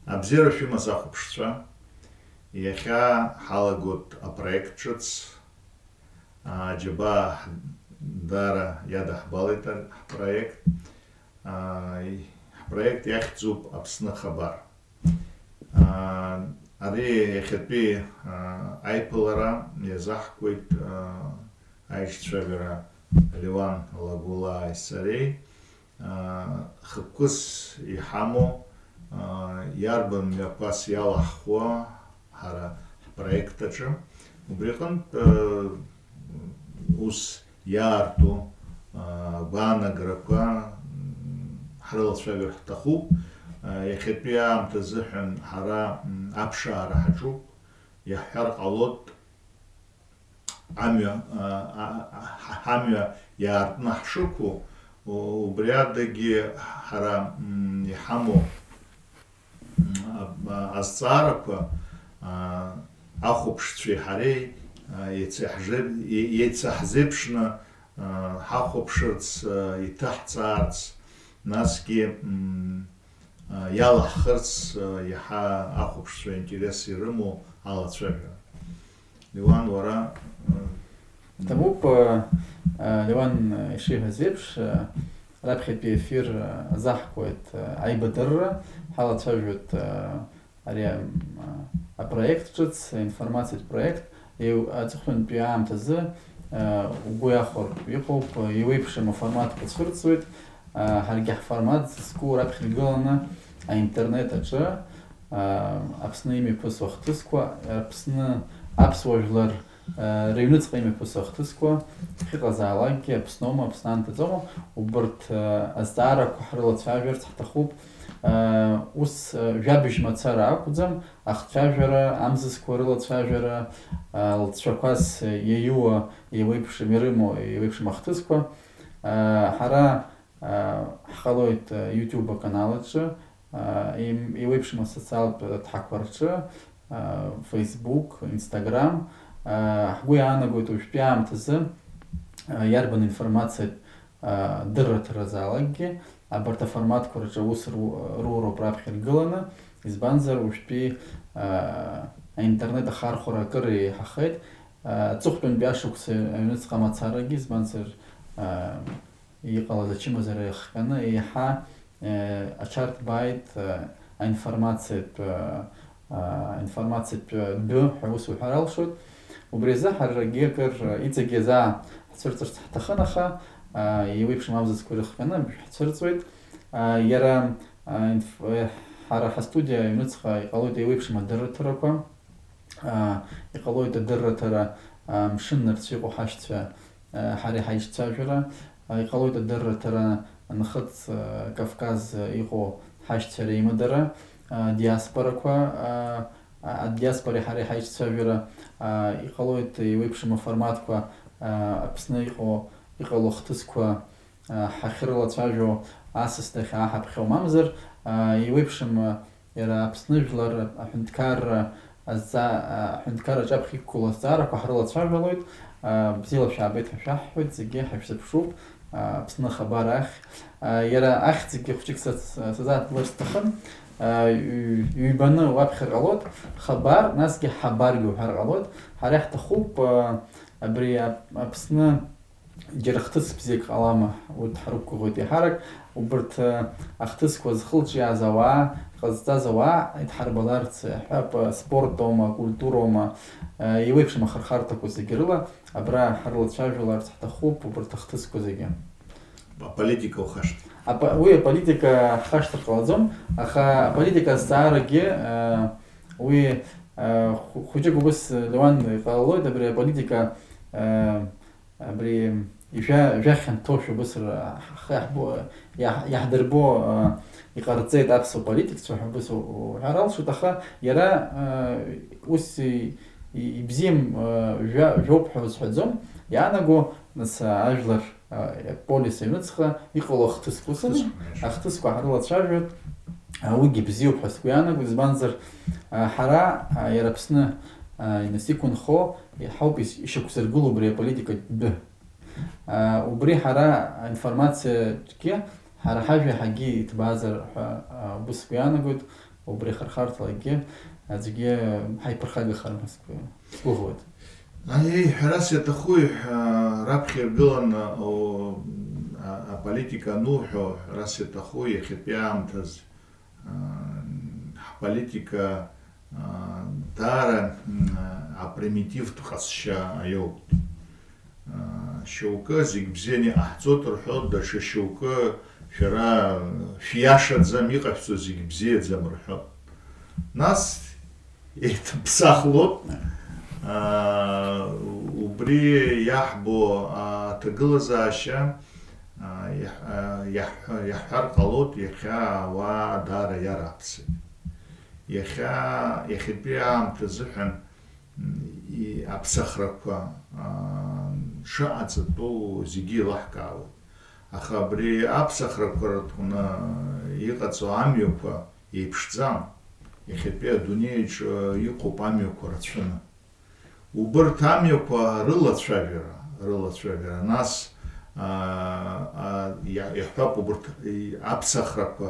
Абзера фима захупшцва. Яха халагут апроект ҿыц џьаба дара иадаҳбалеит ҳпроект. Ҳпроект иахьӡуп Аԥсны хабар. Ари иахьатәи аиԥылара иазаҳкуеит аишьцәажәара Леван Лагәылааи сареи. Хықәкыс иҳамоу иарбан мҩақәас иалаҳхуа ҳара ҳпроектаҿы. Убри аҟнытә ус иаарту гәаанагарақәа ҳрылацәажәар ҳҭахуп. Иахьатәи аамҭа азыҳәан ҳара аԥшаара ҳаҿуп. Иаҳҳәар ҟалоит ҳамҩа иаартны ҳшықәу, убри адагьы ҳара иҳамоу азҵаарақәа ахәаԥшцәеи ҳареи еицаҳзеиԥшны ҳахәаԥшырц, иҭаҳҵаарц, насгьы иалаҳхырц иаҳа ахәаԥшцәа интерес ирымоу алацәажәара. Леван, уара? Тамуп, Леван ишиҳәаз раԥхьатәи эфир азаҳкуеит аибадырра, ҳалацәажәоит ари апроект ҿыц, аинформациатә проект, аҵыхәтәантәи аамҭазы угәы иахәар иҟоуп, иеиуеиԥшым аформатқәа цәырҵуеит. Ҳаргьы ҳформат зызку раԥхьа игыланы аинтернет аҿы Аԥсны имҩаԥысуа ахҭысқәа, Аԥсны аԥсуа жәлар рыҩныҵҟа имҩаԥысуа ахҭысқәа шыҟазаалакгьы Аԥсноума, Аԥснантәӡоума, убарҭ азҵаарақәа ҳрылацәажәарц ҳҭахуп. Ус жәабжь мацара акәӡам, ахцәажәара, амзызқәа рылацәажәара, лҵшәақәас иаиуа, иеиуеиԥшым ирымоу, иеиуеиԥшым ахҭысқәа. Ҳара ҳҟалоит YouTube аканал аҿы, иеиуеиԥшым асоциалтә ҭҳақәа рҿы, Facebook, Instagram. Ҳгәы иаанагоит уажәтәи аамҭазы иарбан информациатә дырраҭаразаалакгьы абарҭ аформатқәа рҿы аус руроуп раԥхьа иргыланы, избанзар уажәтәи аинтернет ахархәара акыр еиҳахеит. Аҵыхәтәантәи ашықәса аҩныҵҟа мацарагьы, избанзар иҟалаз ачымазара иахҟьаны еиҳа аҽарҭбааит аинформациатә дәы ҳәа ус уҳәар алшоит. Убри азы ҳаргьы акыр иҵегьы заа ҳцәырҵырц ҳҭахын, аха иеиуеиԥшым амзызқәа ирыхҟьаны ҳцәырҵуеит. Иара ҳара ҳастудиа аҩныҵҟа иҟалоит иеиуеиԥшым адырраҭарақәа, иҟалоит адырраҭара мшын нарцә иҟоу ҳашьцәа ҳареи ҳаишьцәажәара, иҟалоит адырраҭара Нхыҵ Кавказ иҟоу ҳашьцәа реимадара, диаспорақәа, адиаспореи ҳареи ҳаишьцәажәара, иҟалоит иеиуеиԥшым аформатқәа Аԥсны иҟало ахҭысқәа ҳахьрылацәажәо асасҭахь аҳаԥхьа мамзар, иеиуеиԥшым иара Аԥсны жәлар аҳәынҭқар аҿаԥхьа иқәгылоу азҵаарақәа ҳрылацәажәалоит. Бзиала шәаабеит ҳәа шәаҳҳәоит, зегьы ҳашәзыԥшуп Аԥсны хабар ахь. Иара ахьӡгьы хәыҷык сазааҭгыларц сҭахын. Ҩбаны уаԥхьар ҟалоит хабар, насгьы ҳабаргьы уҳәар ҟалоит. Ҳара иҳҭахуп абри Аԥсны џьара хҭыс бзиак ҟалама, урҭ ҳрықәгәыӷуеит еиҳарак. Убарҭ ахҭысқәа зхылҿиааз ауаа, иҟазҵаз ауаа идҳарбаларц ҳәап, спорттоума, культураума, иеиуеиԥшым ахырхарҭақәа зегьы рыла абра ҳрылацәажәаларц ҳҭахуп убарҭ ахҭысқәа зегьы. Аполитика ухашҭ. Уи аполитика ҳхашҭыр ҟалаӡом, аха аполитика азҵаарагьы уи хәыҷык убыс Леван иҟалалоит, абри аполитика абри ижәахьанҭоу шәабысра иаҳдырбо иҟарҵеит аԥсуа политикцәа ҳәа убыс уҳәар алшоит, аха иара ус ибзиам жәоуп ҳәа узҳәаӡом. Иаанаго нас ажәлар полис аҩныҵҟа иҟало ахҭысқәа ҳрылацәажәоит, уигьы бзиоуп ҳәа сгәы иаанагоит, избанзар ҳара иара Аԥсны инасиқәынхо ҳауп ишьақәзыргыло убри аполитика дәы. Убри ҳара аинформациаҿгьы ҳара ҳажәа ҳагьы иҭбаазар ҳәа убыс сгәы иаанагоит. убри хархарҭалагьы аӡәгьы ҳаиԥырхагахарымызт сгәыӷуеит. Ҳәарас иаҭаху раԥхьа иргылан аполитика ануҳәо, ҳәарас иаҭаху иахьатәи аамҭаз ҳполитика даара апримитивтә ҟазшьа аиоуп. Шьоукы зегь бзианы иҟаҳҵоит рҳәоит, даҽа шьоукы шәара шәиашаӡам, иҟашәҵо зегь бзиаӡам рҳәоит. Нас еиҭаԥсахлоит убри иаҳбо аҭагылазаашьа иаҳҳәар ҟалоит иахьа ауаа даара иараԥсеит. Иахьатәи аамҭа азыҳәан аԥсахрақәа шыҟаҵатәу зегьы еилаҳкаауеит. Аха абри аԥсахрақәа рҟны иҟаҵо амҩақәа еиԥшӡам. Иахьатәи адунеиаҿ иҟоуп амҩақәа рацәаны. Убырҭ амҩақәа рылацәажәара, нас иаҳҳәап убырҭ аԥсахрақәа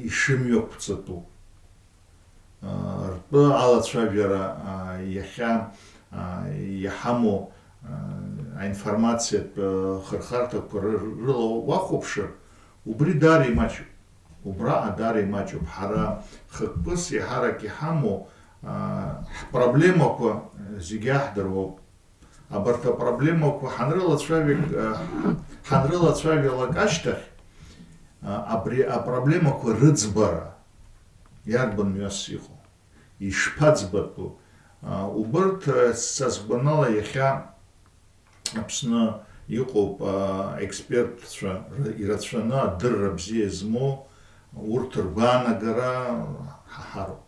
ишымҩақәҵатәу ртәы алацәажәара иахьа иҳамоу аинформациатә хырхарҭақәа рыла уахәаԥшыр, убри даара имаҷуп. Убраҟа даара имаҷуп. Ҳара хықәкыс иаҳарак иҳамоу ҳпроблемақәа зегьы аҳдыруоуп. Абарҭ апроблемақәа ҳанрылацәажәалак ашьҭахь, абри апроблемақәа рыӡбара иарбан мҩас иҟоу, ишԥаӡбатәу, убырҭ са сгәанала иахьа Аԥсны иҟоуп експертцәа ирацәаны адырра бзиа змоу, урҭ ргәаанагара ҳаҳароуп.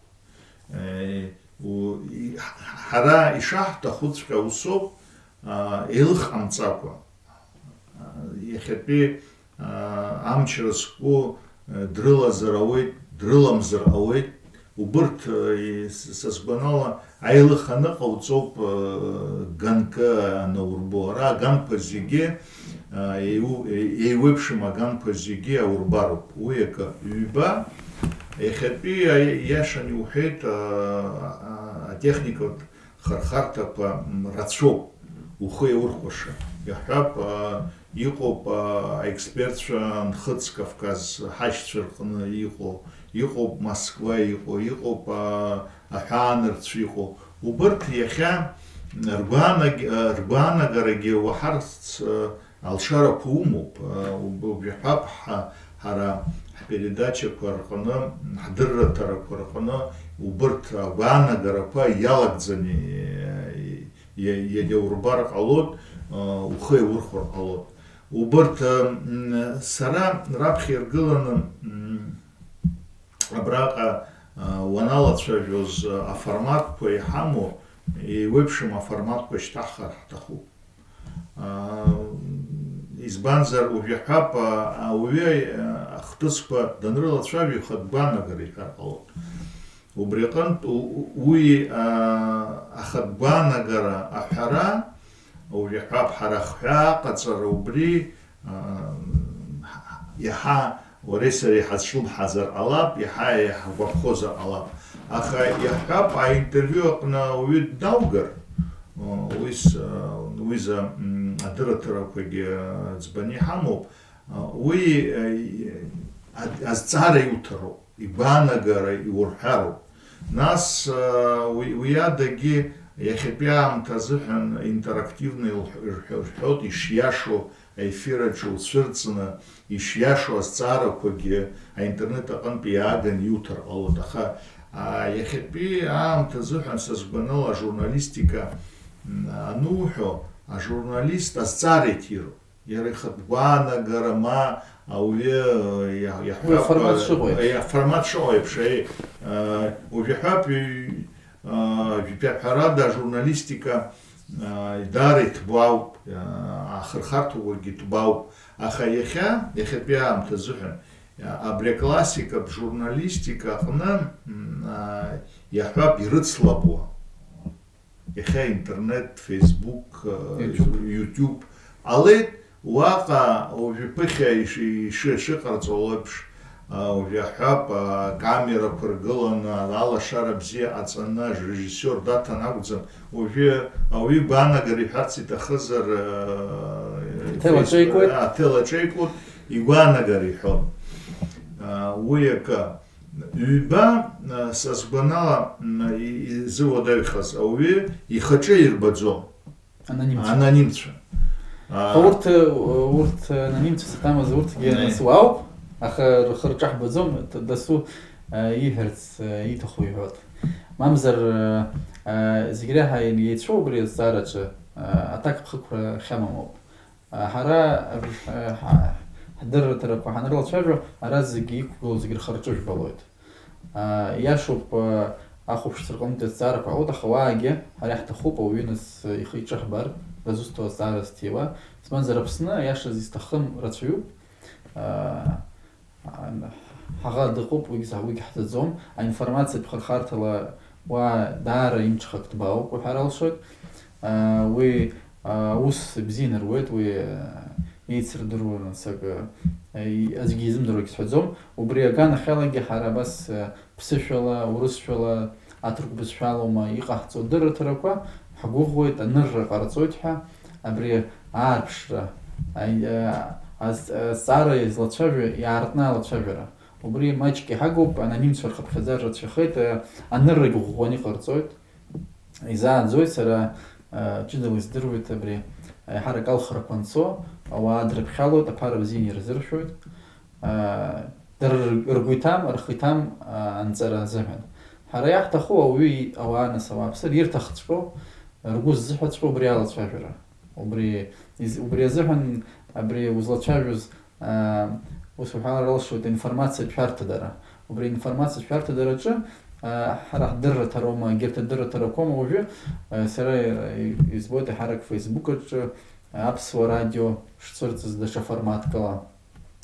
Ҳара ишаҳҭахуҵәҟьа усоуп, еилыхҟамҵакәа иахьатәи амчра зқәу дрылазар ауеит, дрыламзар ауеит. Убырҭ са сгәанала аилых аныҟауҵоуп ганкы анаурбо. Ара аганқәа зегьы еиуеиԥшым аганқәа зегьы аурбароуп. Уи акы ҩба, иахьатәи иашан иуҳәеит, атехникатә хырхарҭақәа рацәоуп ухы еиурхәаша. Иаҳҳәап, иҟоуп аекспертцәа Нхыҵ Кавказ ҳашьцәа рҟны иҟоуп Москва иҟоуп аҳәаанырцә иҟоу. Убырҭ иахьа ргәаанагарагьы уаҳарц алшарақәа умоуп. Иаҳҳәап, ҳара ҳпередачақәа рҟны, ҳдырраҭарақәа рҟны убырҭ агәаанагарақәа иалагӡаны иаурбар ҟалоит, ухы еиурхәар ҟалоит. Убырҭ сара раԥхьа иргыланы абраҟа уаналацәажәоз аформатқәа иҳамоу, еиуеиԥшым аформатқәа шьҭаҳхыр ҳҭахуп. Избанзар уажәаҳәап, ауаҩы ахҭысқәа данрылацәажәо ихатә гәаанагара иҳәар ҟалоит. Убри аҟнытә уи ахатә гәаанагара аҳәара, уажәаҳәап, ҳара хҳәаа аҟаҵара убри иаҳа уареи сареи ҳазҿлымҳазар ҟалап, иаҳа иаҳгәаԥхозар ҟалап. Аха иаҳҳәап, аинтервиу аҟны ауаҩы днаугар, уиза адырраҭарақәагьы ӡбаны иҳамоуп, уи азҵаара иуҭароуп, игәаанагара иурҳәароуп. Нас уи адагьы иахьатәи аамҭа азыҳәан интерактивны ирҳәоит, ишиашоу аефираҿы уцәырҵны, ишиашоу азҵаарақәагьы аинтернет аҟнытә иааганы иуҭар ҟалоит. Аха иахьатәи аамҭа азыҳәан са сгәанала ажурналистика ануҳәо, ажурналист азҵаара иҭироуп. Иара ихатә гәаанагара ма ауаҩы формат шыҟоу еиԥш, уажәаҳәап, ҳәарада ажурналистика даара иҭбаауп, ахырхарҭақәагьы иҭбаауп. Аха иахьатәи аамҭа азыҳәан абри аклассикатә журналистика аҟны иаҳҳәап, ирыцлабуа. Иахьа интернет, фейсбук, ютуб ҟалеит, уаҟа уажәы ԥыхьа ишыҟарҵо еиԥш уажәаҳәап акамерақәа ргыланы алашара бзиа ҟаҵаны режиссиор даҭан акәӡам, уажәы ауаҩы игәаанагара иҳәарц иҭахызар ателаҿеикуеит, игәаанагара иҳәон. Уи акы ҩба сазгәанала изыуадаҩхаз ауаҩы ихаҿы ирбаӡом, анонимцәа. Урҭ анонимцәа зхамыз урҭгьы насу ауп, аха рхы рҿаҳбаӡом, дасу иҳәарц иҭаху иҳәот. Мамзар зегь реиҳа иеицәоу убри азҵаараҿы аҭакԥхықәра хьамамоуп. Ҳара ҳдырраҭарақәа ҳанрылацәажәо, ара зегьы иқәгылоу зегьы рхы-рҿы жәбалоит. Иашоуп ахәаԥшцәа рҟынтәи азҵаарақәа ҟалоит, аха уаагьы ҳара иаҳҭахуп ауаҩы нас ихы-иҿы ҳбар, дазусҭоу азҵаара зҭиуа. Избанзар Аԥсны иашаз изҭахым рацәаҩуп. Ҳаӷа дыҟоуп, уигьы ҳҭаӡом. Аинформациатә хырхарҭала уа даара имҽхак ҭбаауп уҳәар алшоит. Уи аус бзианы руеит, уи еицырдыруа аӡәгьы изымдыруагьы сҳәаӡом. Убри аганахьалагьы ҳара абас ԥсышәала, урысшәала, аҭырқә бызшәалоума иҟаҳҵо адырраҭарақәа ҳгәыӷуеит, анырра ҟарҵоит ҳәа, абри аарԥшра, азҵаара излацәажәо иаартны алацәажәара. Убри маҷк иҳагоуп, анонимцәа рхыԥхьаӡара рацәахеит, аныррагьы ӷәӷәаны иҟарҵоит. Изааӡоит, сара ҷыдала издыруеит абри аиҳарак алхрақәа анцо, ауаа дрыԥхьалоит, аԥара бзианы ирзыршәоит. Дара ргәы иҭам, рхы иҭам анҵара азыҳәан. Ҳара иаҳҭаху ауаҩы ауаа нас ауааԥсыра ирҭахҵәҟьоу, ргәы ззыҳәаҵәҟьоу убри алацәажәара. Убри азыҳәан абри узлацәажәоз ус уҳәар алшоит аинформациатә шәарҭадара. Убри аинформациатә шәарҭадараҿы ҳара ҳдырраҭароума, егьырҭ адырраҭарақәоума уажәы сара избоит аиҳарак феисбукаҿы аԥсуа радио шцәырҵыз даҽа форматкала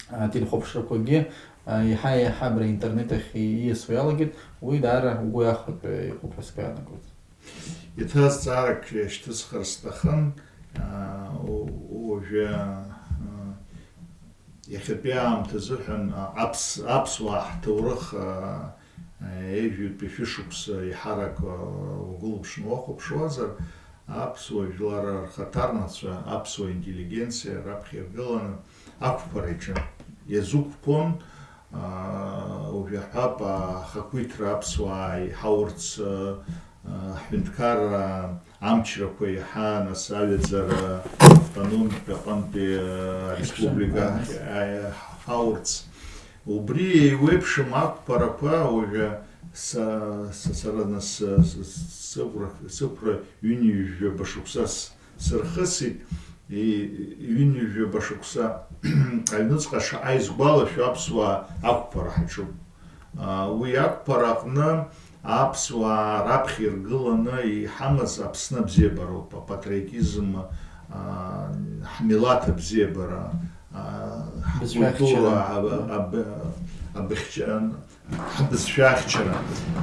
ателехәаԥшрақәагьы иаҳа-иаҳа абри аинтернет ахь ииасуа иалагеит, уи даара угәы иахәартә иҟоуп ҳәа сгәаанагоит. Еиҭа азҵаарак шьҭысхыр сҭахын, уажәы иахьатәи аамҭа азыҳәан аԥсуаа ҳҭоурых еижәытәи шәышықәса иҳарак угәылԥшны уахәаԥшуазар, аԥсуа жәлар рхаҭарнацәа, аԥсуа интеллигенциа раԥхьа иргыланы ақәԥара иҿын. Иазықәԥон уажәаҳәап ахақәиҭра аԥсуаа иҳаурц ҳҳәынҭқарра амчрақәа иаҳа нас аҩаӡара автономиатә аҟынтәи ареспублика ҳаурц. Убри еиуеиԥшым ақәԥарақәа уажәы сара нас сықәра ҩынҩажәаба шықәса сырхысит, ҩынҩажәаба шықәса аҩныҵҟа шаҟа изгәалашәо аԥсуаа ақәԥара ҳаҿуп. Уи ақәԥара аҟны аԥсуаа раԥхьа иргыланы иҳамаз Аԥсны абзиабароуп, апатриотизм, ҳмилаҭ абзиабара, ҳкультура, ҳбызшәа ахьчара.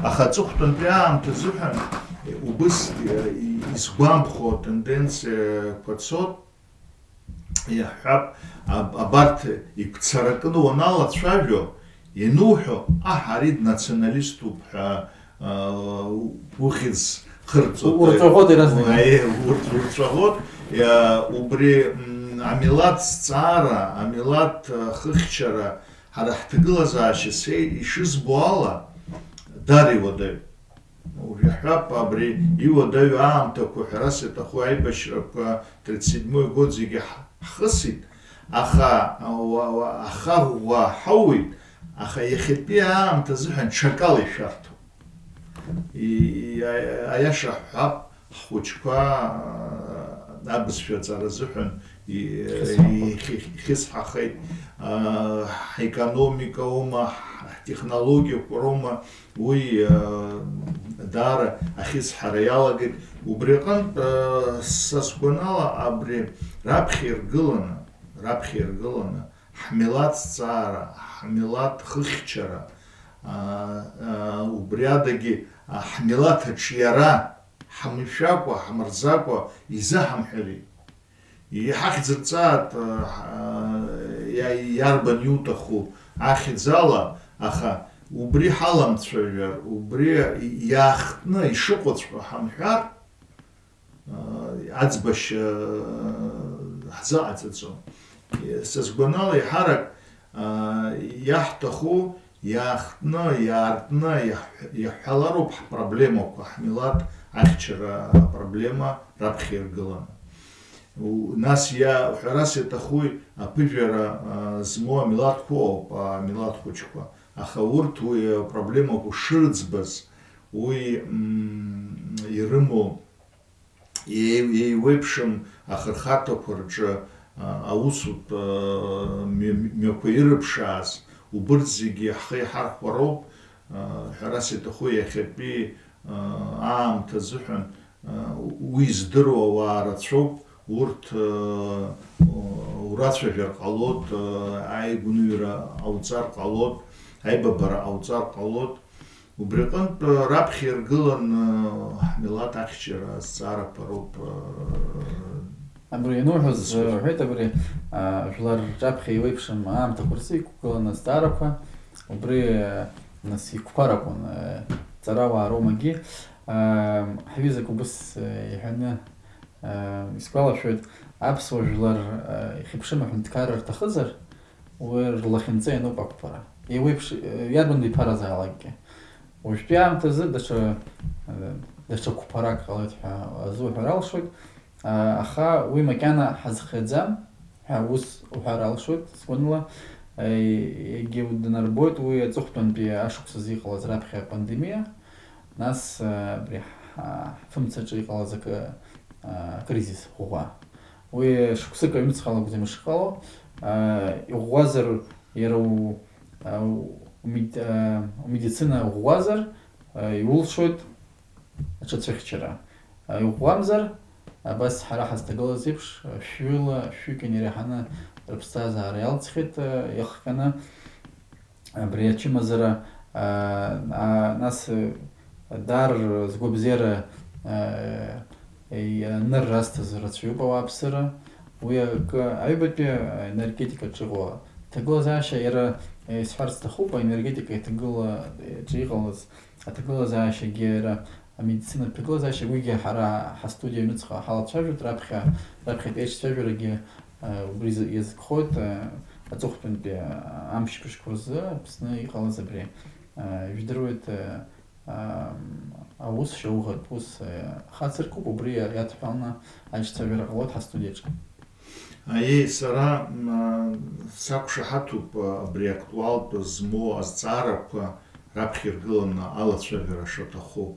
Аха аҵыхәтәантәи аамҭа азыҳәан убыс изгәамԥхо атенденциақәа цоит, иаҳҳәап, абарҭ игәцаракны уаналацәажәо, иануҳәо, ари днационалиступ ҳәа ухьӡ хырҵоит. Урҵәаӷәот иразник. Урҵәаӷәот, убри амилаҭ зҵаара, амилаҭ хыхьчара, ҳара ҳҭагылазаашьа ишызбо ала, даара иуадаҩуп. Уажәаҳәап, абри иуадаҩу аамҭақәа ҳәарас иаҭаху аибашьрақәа 37 год зегьы ҳхысит, аха ахаӷәӷәа ҳауит, аха иахьатәи аамҭа азыҳәан ҽакала ишәарҭоуп. Аиаша ҳҳәап, ҳхәыҷқәа абызшәаҵара азыҳәан ихьысҳахеит, ҳекономикаума, ҳтехнологиақәа роума, уи даара ахьысҳара иалагеит. Убри аҟнытә са сгәанала абри раԥхьа иргыланы ҳмилаҭ зҵаара, ҳмилаҭ хыхьчара, убри адагьы ҳмилаҭ аҿиара ҳамшәакәа, ҳмырӡакәа изаҳамҳәарит. Иҳахьӡырҵааит иарбан иуҭаху ахьӡала, аха убри ҳаламцәажәар, убри иаахтны ишыҟоҵәҟьо ҳамҳәар, аӡбашьа ҳзаҟаҵаӡом. Сызгәанала иҳарак иаҳҭаху иаахтны, иаартны иаҳҳәалароуп ҳпроблемақәа, ҳмилаҭ ахьчара апроблема раԥхьа иргыланы. Нас ҳәарас иаҭаху аԥыжәара змоу амилаҭқәа ауп, амилаҭ хәыҷқәа. Аха урҭ уи апроблемақәа шырӡбаз, уи ирымоу еиуеиԥшым ахырхарҭақәа рҿы аусутә мҩақәа ирыԥшааз, убырҭ зегьы ҳхы иҳархәароуп. Ҳәарас иаҭаху иахьатәи аамҭа азыҳәан уи здыруа ауаа рацәоуп, урҭ урацәажәар ҟалоит, аигәныҩра ауҵар ҟалоит, аибабара ауҵар ҟалоит. Убри аҟнытә раԥхьа иргылан ҳмилаҭ ахьчара азҵаарақәа роуп. Абри иануҳәоз уҳәеит, абри жәлар раԥхьа еиуеиԥшым аамҭақәа рзы иқәгыланы азҵаарақәа, убри нас иқәԥар акәын ҵарауаа роумагьы. Ҳҩызак убыс иҳәаны исгәалашәоит, аԥсуа жәлар ихьыԥшым аҳәынҭқарра рҭахызар, уи рлахьынҵа иануп ақәԥара. Иарбан иԥаразаалакгьы. Уажәтәи аамҭазы даҽа қәԥарак ҟалеит ҳәа азуҳәар алшоит, аха уи макьана ҳазхаӡам ҳәа ус уҳәар алшоит, сгәанала. Егьи данарбоит уи аҵыхәтәантәи ашықәсазы иҟалаз раԥхьа апандемиа, нас абри ҳфымцаҿы иҟалаз акризис ӷәӷәа. Уи шықәсык аҩнуҵҟалагәӡам ишыҟало, иӷәӷәазар иара умедицина ӷәӷәазар, иулшоит аҽацәыхьчара. Иӷәӷәамзар, абас ҳара ҳазҭагылаз еиԥш, шәҩык инареиҳаны рыԥсҭазаара иалҵхьеит иахҟьаны. Абри ачымазара нас дар згәабзиара ианырразҭаз рацәаҩуп ауааԥсыра. Уи аҩбатәи аенергетикаҿы иҟоу аҭагылазаашьа иара исҳәарц сҭахуп, аенергетика иҿы иҟалаз аҭагылазаашьагьы иара амедицинатә ҭагылазаашьа, уигьы ҳара ҳастудиа аҩнуҵҟа ҳалацәажәоит, раԥхьатәи аиҿцәажәарагьы убри иазкхоит аҵыхәтәантәи амшьыбжьқәа рзы Аԥсны иҟалаз абри ижәдыруеит аус шьауӷатә ус хацыркуп, убри иадҳәаланы аиҿцәажәара ҟалоит ҳастудиаҿы. Сара сақәшаҳаҭуп абри актуалтә змоу азҵаарақәа раԥхьа иргыланы алацәажәара шаҭаху.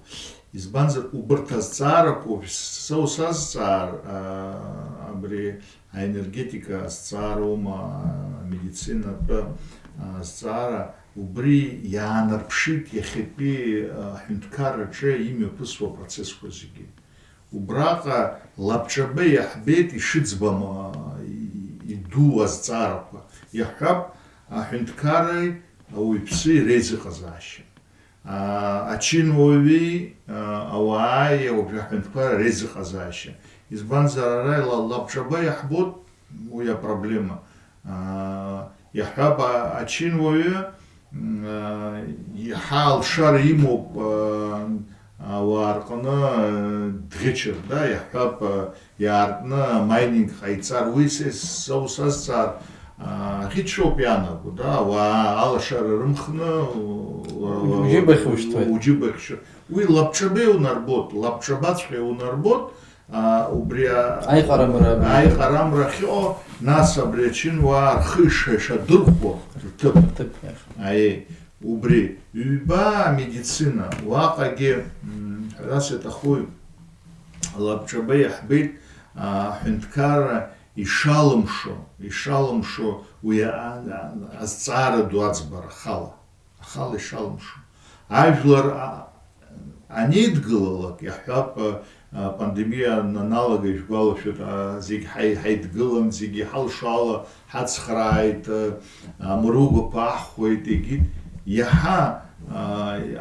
Избанзар, убырҭ азҵаарақәа сазҵаар абри аенергетика азҵаароума, амедицинатә азҵаара, убри иаанарԥшит иахьатәи аҳәынҭқарраҿы имҩаԥысуа апроцессқәа зегьы. Убраҟа лабҿаба иаҳбеит ишыӡбам идуу азҵаарақәа. Иаҳҳәап аҳәынҭқарреи ауаҩԥсыи реизыҟазаашьа. Ачинуаҩи ауааи аҳәынҭқарра реизыҟазаашьа. Избанзар, ара лабҿаба иаҳбоит уи апроблема. Иаҳҳәап ачинуаҩы иаҳа алшара имоуп ауаа рҟны дӷьычыр, иаҳҳәап иаартны амайнинг ҟаиҵар, уи сазҵаар ӷьычроуп иаанаго, ауаа алашара рымхны уџьыбахьшәҭуеит. Уи лабҿаба иунарбот, лабҿабаҵәҟьа иунарбот, убри аиҟарамра ахьыҟоу, нас абри ачинуаа рхы ишадырхәо рҭыԥ. Убри ҩба амедицина, уаҟагьы ҳәарас иаҭаху лабҿаба иаҳбеит аҳәынҭқарра ишалымшо уи азҵаара ду аӡбара ахала ишалымшо. Ажәлар анеидгылалак, иаҳҳәап апандемиа наналага ишәгәалашәоит, зегьы ҳаидгылан, зегьы ҳалшо ала ҳацхрааит, амыругақәа аҳхәеит, егьит. Иаҳа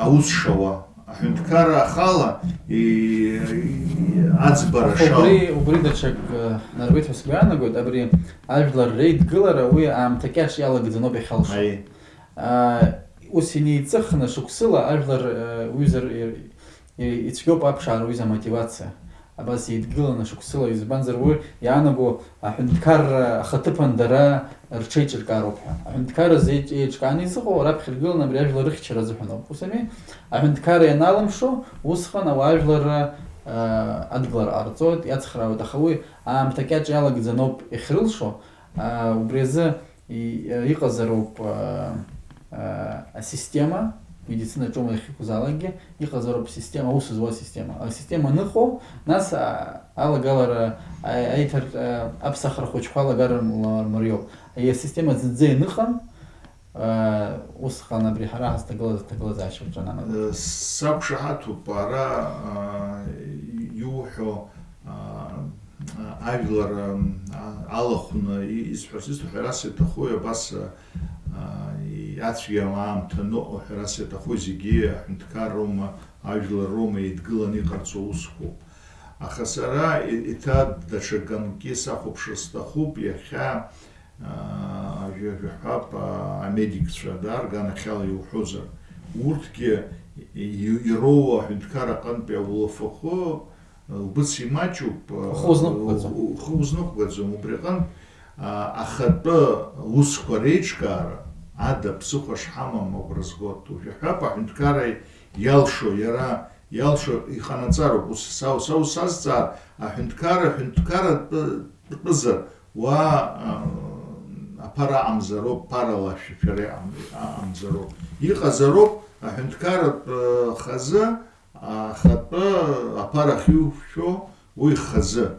аус шауа, аҳәынҭқарра ахала аӡбара шауа. Убри даҽак нарбеит ҳәа сгәаанагоит, абри ажәлар реидгылара уи аамҭа кьаҿ иалагӡаноуп иахьалшо. Усини цехна шуксила ажлар уизер ицгоп апшар уиза мотивация. Абас идгилана шуксила избанзер уи янаго ахунткар хатыпан дара рчейчер каропха. Ахунткар зейч канисо раб хилгилана бриажлар рихчера зухна. Усами ахунткар яналамшо усхана важлар адглар арцот яцхрау дахуи амтакяч ялаги заноб ихрилшо убрезе иqazarob система медицина чому их кузалаги иqazarob система усузва система система нхо нас алагалар айтер абсахар хочхала гар марио система зидзе нхан усхана брихара хастаглаза шуджана сабшахату пара юхо Айлар алахуна изфасисту херасета хуя бас ацвиамам тано херасета хузиги хнткарома айлар рома идгилани қарцоусху ахасара итад дашаганки сахубшастахуб яха жехап амедик шадар ганахал юхуза уртке ирова хнткара канпе улофохо Быци мачу хузнук бадзум убриган ахатба луско речкара ада псухаш хамам образготу жахапа хнткарай ялшо яра ялшо иханацару сау сазцар хнткара бзар ва апара амзаро парала шифере амзаро иqazarob хнткара хаза хатба апарахиу шо уи хаза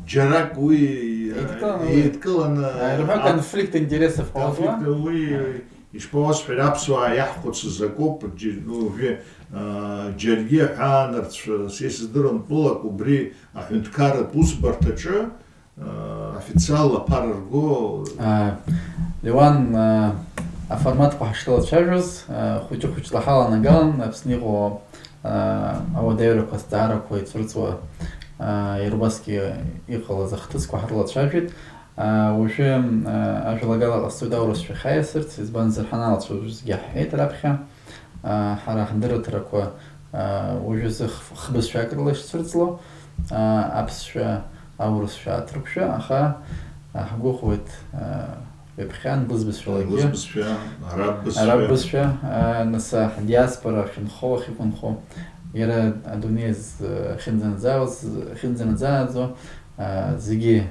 джарак уи иткалана рба конфликт интересов конфликт уи ишпос ферапсуа яхкуц закоп джерге ханарт сесдерон полак убри ахнткара пусбартача официально парарго Леван формат пошел чажус хочу лахала наган обснего Авадевра Костара, кой цурцва Ирбаски ихала захтыс квахарлат шафит. Уже ажалагала студаурус шахайсерт, избан зерханал чужз гяхет рабха. Харахндыр траква уже зах хбыс шакрлаш цурцло. Апсша аурус шатрукша, аха гохвет Вебхан бузбисшалаги. Араббисша наса диаспора хинхо хикунхо. Яра адунез хинзанзаузо зиги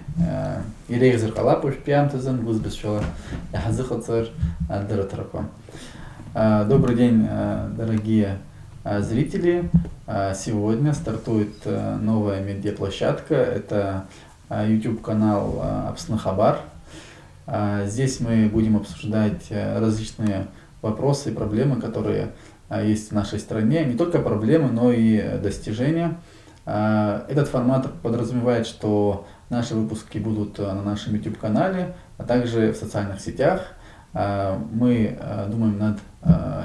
ирегзер калапуш пиамтазан бузбисшала яхазыхацар андератраква. Добрый день, дорогие зрители. Сегодня стартует новая медиаплощадка. Это YouTube-канал Апснахабар. Здесь мы будем обсуждать различные вопросы и проблемы, которые есть в нашей стране. Не только проблемы, но и достижения. Этот формат подразумевает, что наши выпуски будут на нашем YouTube-канале, а также в социальных сетях. Мы думаем над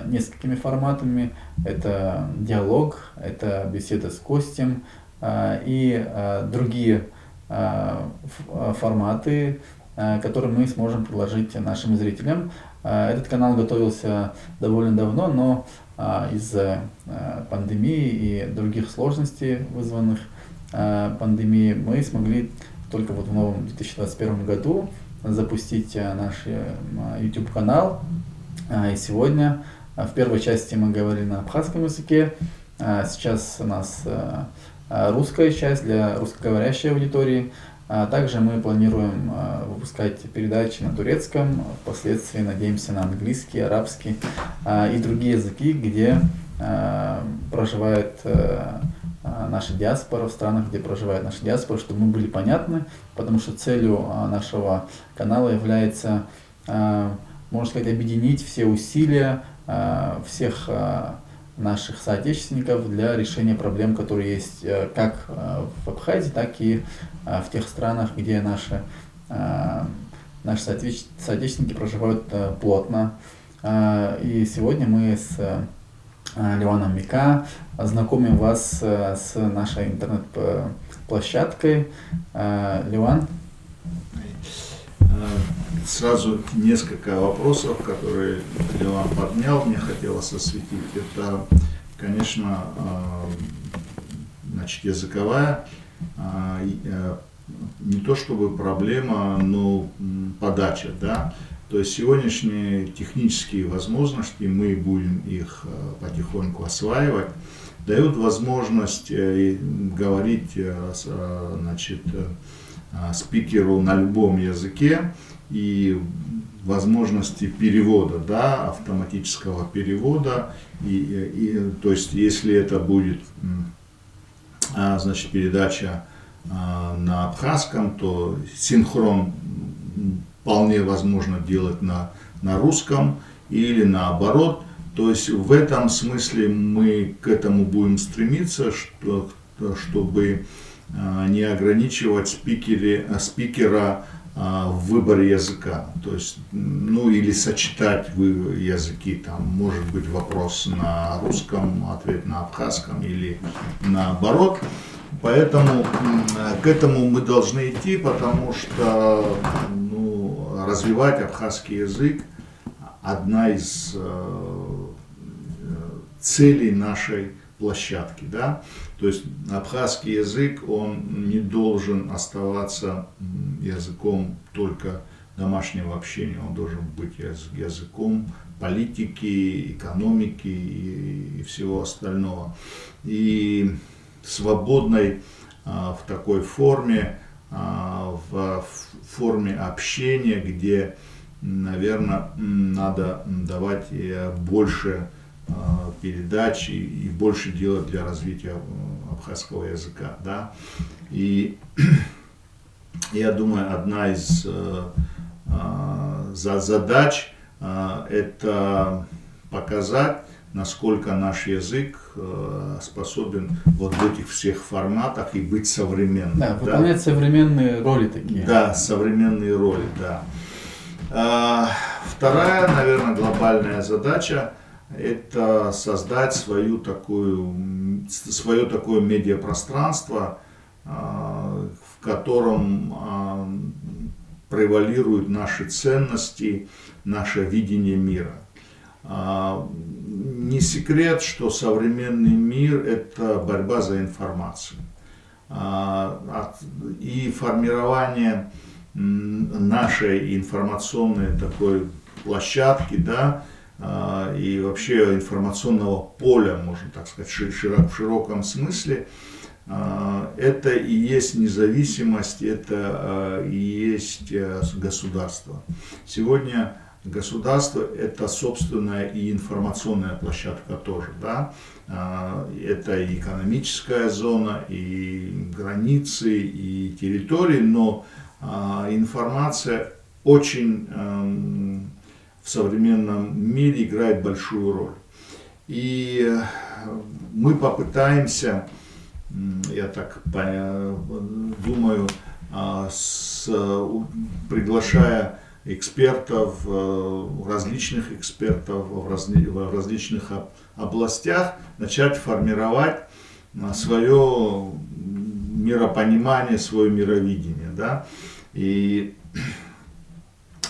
несколькими форматами. Это диалог, это беседа с гостем и другие форматы, который мы сможем предложить нашим зрителям. Этот канал готовился довольно давно, но из-за пандемии и других сложностей, вызванных пандемией, мы смогли только вот в новом 2021 году запустить наш YouTube-канал. И сегодня в первой части мы говорили на абхазском языке, сейчас у нас русская часть для русскоговорящей аудитории. Также мы планируем выпускать передачи на турецком, впоследствии надеемся на английский, арабский и другие языки, где проживает наша диаспора, в странах, где проживает наша диаспора, чтобы мы были понятны, потому что целью нашего канала является, можно сказать, объединить все усилия всех наших соотечественников для решения проблем, которые есть как в Абхазии, так и в тех странах, где наши соотечественники проживают плотно. И сегодня мы с Леваном Мика знакомим вас с нашей интернет-площадкой. Леван? Сразу несколько вопросов, которые Иван поднял, мне хотелось осветить. Это, конечно, значит, языковая, не то чтобы проблема, но подача, да. То есть сегодняшние технические возможности, мы будем их потихоньку осваивать, дают возможность говорить, значит, спикеру на любом языке и возможности перевода, да, автоматического перевода. То есть если это будет, значит, передача на абхазском, то синхрон вполне возможно делать на русском или наоборот. То есть в этом смысле мы к этому будем стремиться, чтобы не ограничивать спикера в выборе языка. То есть, ну или сочетать языки, там может быть вопрос на русском, ответ на абхазском или наоборот. Поэтому к этому мы должны идти, потому что развивать абхазский язык одна из целей нашей площадки, да. То есть абхазский язык, он не должен оставаться языком только домашнего общения, он должен быть языком политики, экономики и всего остального. И свободной в такой форме, в форме общения, где, наверное, надо давать больше передач и больше делать для развития абхазского языка, да. И я думаю, одна из задач это показать, насколько наш язык способен вот в этих всех форматах и быть современным. Да, выполнять современные роли такие. Да, современные роли, да. Вторая, наверное, глобальная задача – это создать свое такое медиапространство, в котором превалируют наши ценности, наше видение мира. Не секрет, что современный мир – это борьба за информацию. И формирование нашей информационной такой площадки, да, и вообще информационного поля, можно так сказать, в широком смысле, это и есть независимость, это и есть государство. Сегодня государство – это собственная и информационная площадка тоже, да. Это и экономическая зона, и границы, и территории, но информация очень в современном мире играет большую роль. И мы попытаемся, я так думаю, приглашая экспертов, различных экспертов в различных областях, начать формировать свое миропонимание, свое мировидение, да. И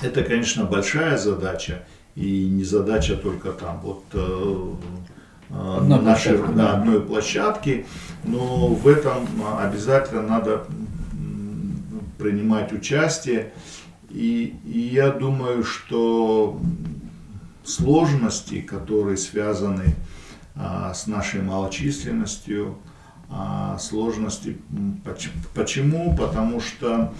это, конечно, большая задача, и не задача только там вот на одной площадке, но в этом обязательно надо принимать участие. И я думаю, что сложности, которые связаны с нашей малочисленностью, сложности. Почему? Потому что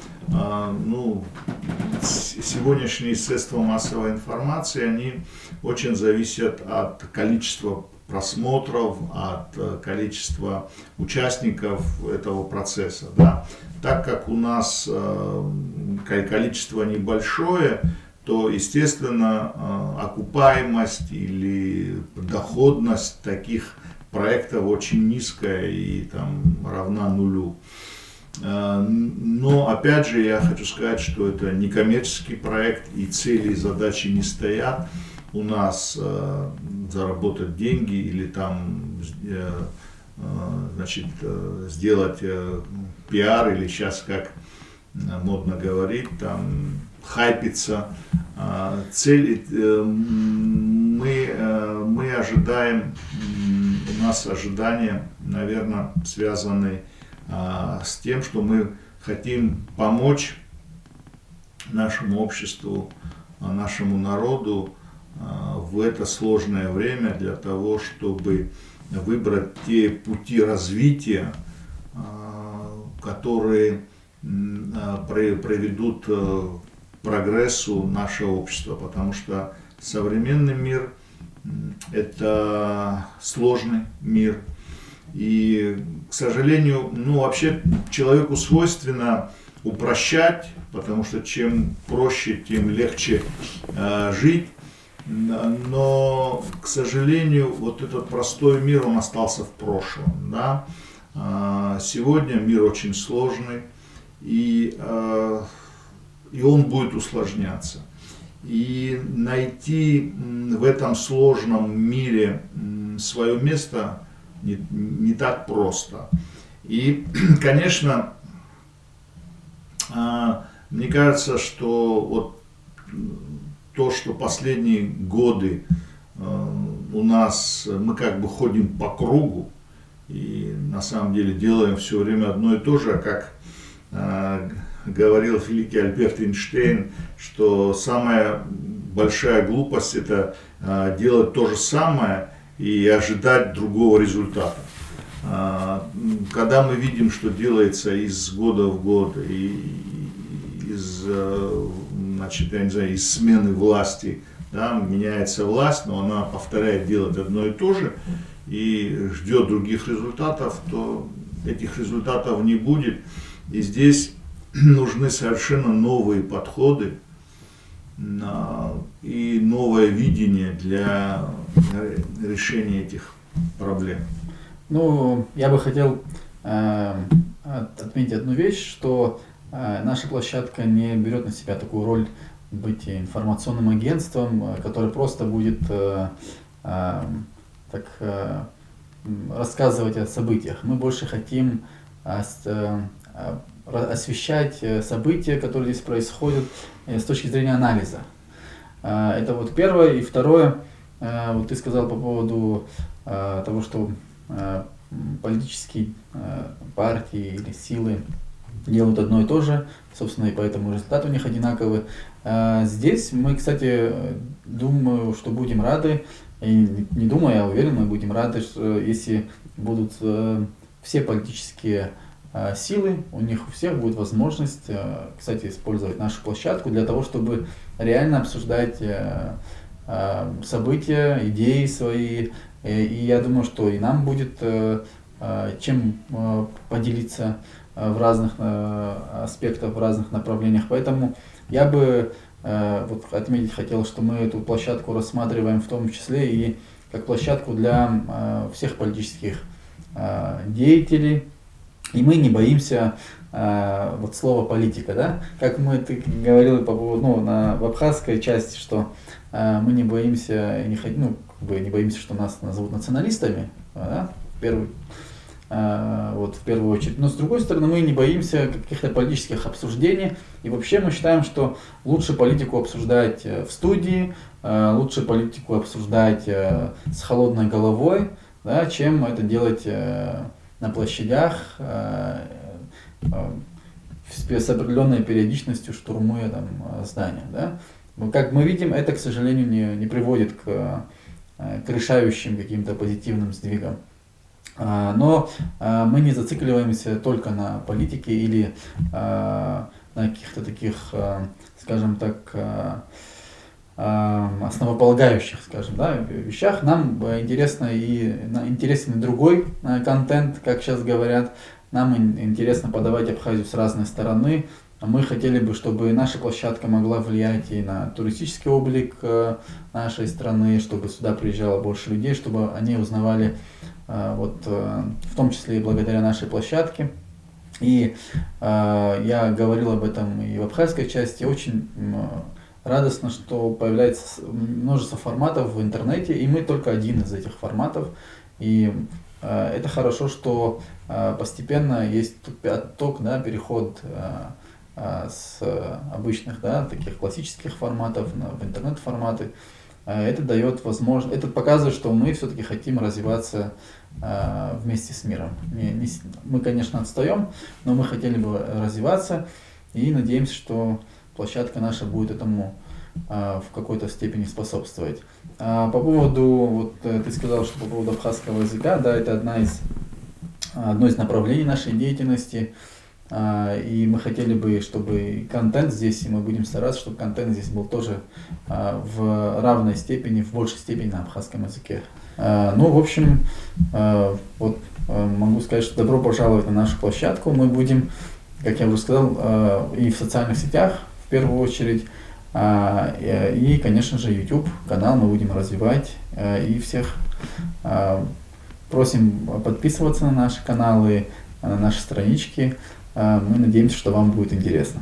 сегодняшние средства массовой информации, они очень зависят от количества просмотров, от количества участников этого процесса. Да? Так как у нас количество небольшое, то, естественно, окупаемость или доходность таких проектов очень низкая и там равна нулю. Но опять же я хочу сказать, что это не коммерческий проект, и цели и задачи не стоят у нас заработать деньги или там, значит, сделать пиар, или сейчас как модно говорить, там хайпиться. Мы ожидаем, у нас ожидания, наверное, связаны с тем, что мы хотим помочь нашему обществу, нашему народу в это сложное время для того, чтобы выбрать те пути развития, которые приведут к прогрессу нашего общества, потому что современный мир – это сложный мир, и, к сожалению, вообще человеку свойственно упрощать, потому что чем проще, тем легче жить. Но, к сожалению, вот этот простой мир, он остался в прошлом. Да? Сегодня мир очень сложный, и он будет усложняться. И найти в этом сложном мире свое место не так просто. И, конечно, мне кажется, что вот то, что последние годы у нас мы как бы ходим по кругу и на самом деле делаем все время одно и то же, как говорил великий Альберт Эйнштейн, что самая большая глупость – это делать то же самое и ожидать другого результата. Когда мы видим, что делается из года в год, из смены власти, да, меняется власть, но она повторяет делать одно и то же и ждет других результатов, то этих результатов не будет. И здесь нужны совершенно новые подходы и новое видение для решения этих проблем. Я бы хотел отметить одну вещь, что наша площадка не берет на себя такую роль быть информационным агентством, которое просто будет рассказывать о событиях. Мы больше хотим освещать события, которые здесь происходят, с точки зрения анализа. Это вот первое. И второе, вот ты сказал по поводу того, что политические партии или силы делают одно и то же, собственно, и поэтому результат у них одинаковый. Здесь мы, кстати, думаю, что будем рады, и не думаю, я уверен, мы будем рады, что если будут все политические силы, у них у всех будет возможность, кстати, использовать нашу площадку для того, чтобы реально обсуждать события, идеи свои. И я думаю, что и нам будет чем поделиться в разных аспектах, в разных направлениях. Поэтому я бы отметить хотел, что мы эту площадку рассматриваем в том числе и как площадку для всех политических деятелей. И мы не боимся слова политика, да? Как ты говорил по поводу, в абхазской части, что мы не боимся, не боимся, что нас назовут националистами, да? В первую очередь. Но с другой стороны, мы не боимся каких-то политических обсуждений. И вообще мы считаем, что лучше политику обсуждать в студии, лучше политику обсуждать с холодной головой, да, чем это делать на площадях с определенной периодичностью, штурмуя здания. Да? Как мы видим, это, к сожалению, не приводит к решающим каким-то позитивным сдвигам. Но мы не зацикливаемся только на политике или на каких-то таких, скажем так, основополагающих, вещах. Нам интересен и другой контент, как сейчас говорят. Нам интересно подавать Абхазию с разной стороны. Мы хотели бы, чтобы наша площадка могла влиять и на туристический облик нашей страны, чтобы сюда приезжало больше людей, чтобы они узнавали, в том числе и благодаря нашей площадке. И я говорил об этом и в абхазской части. Очень радостно, что появляется множество форматов в интернете, и мы только один из этих форматов. И это хорошо, что постепенно есть отток, переход с обычных, да, таких классических форматов в интернет-форматы. Это дает возможность, это показывает, что мы все-таки хотим развиваться вместе с миром. Мы, конечно, отстаем, но мы хотели бы развиваться и надеемся, что площадка наша будет этому в какой-то степени способствовать. По поводу, вот ты сказал, что по поводу абхазского языка, да, это одно из направлений нашей деятельности. И мы хотели бы, чтобы контент здесь, и мы будем стараться, чтобы контент здесь был тоже в равной степени, в большей степени на абхазском языке. Ну, в общем, вот могу сказать, что добро пожаловать на нашу площадку. Мы будем, как я уже сказал, и в социальных сетях в первую очередь, и, конечно же, YouTube канал мы будем развивать. И всех просим подписываться на наши каналы, на наши странички. Мы надеемся, что вам будет интересно.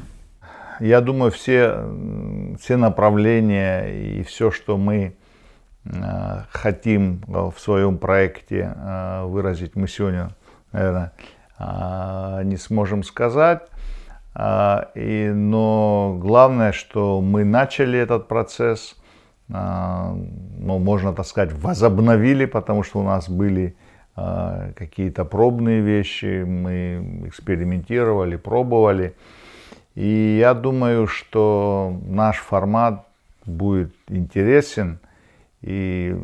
Я думаю, все направления и все, что мы хотим в своем проекте выразить, мы сегодня, наверное, не сможем сказать. Но главное, что мы начали этот процесс, ну, можно так сказать, возобновили, потому что у нас были какие-то пробные вещи, мы экспериментировали, пробовали. И я думаю, что наш формат будет интересен. И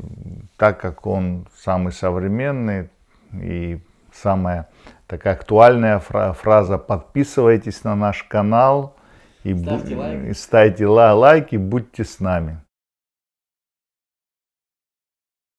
так как он самый современный и самая такая актуальная фраза, подписывайтесь на наш канал и ставьте лайки, будьте с нами.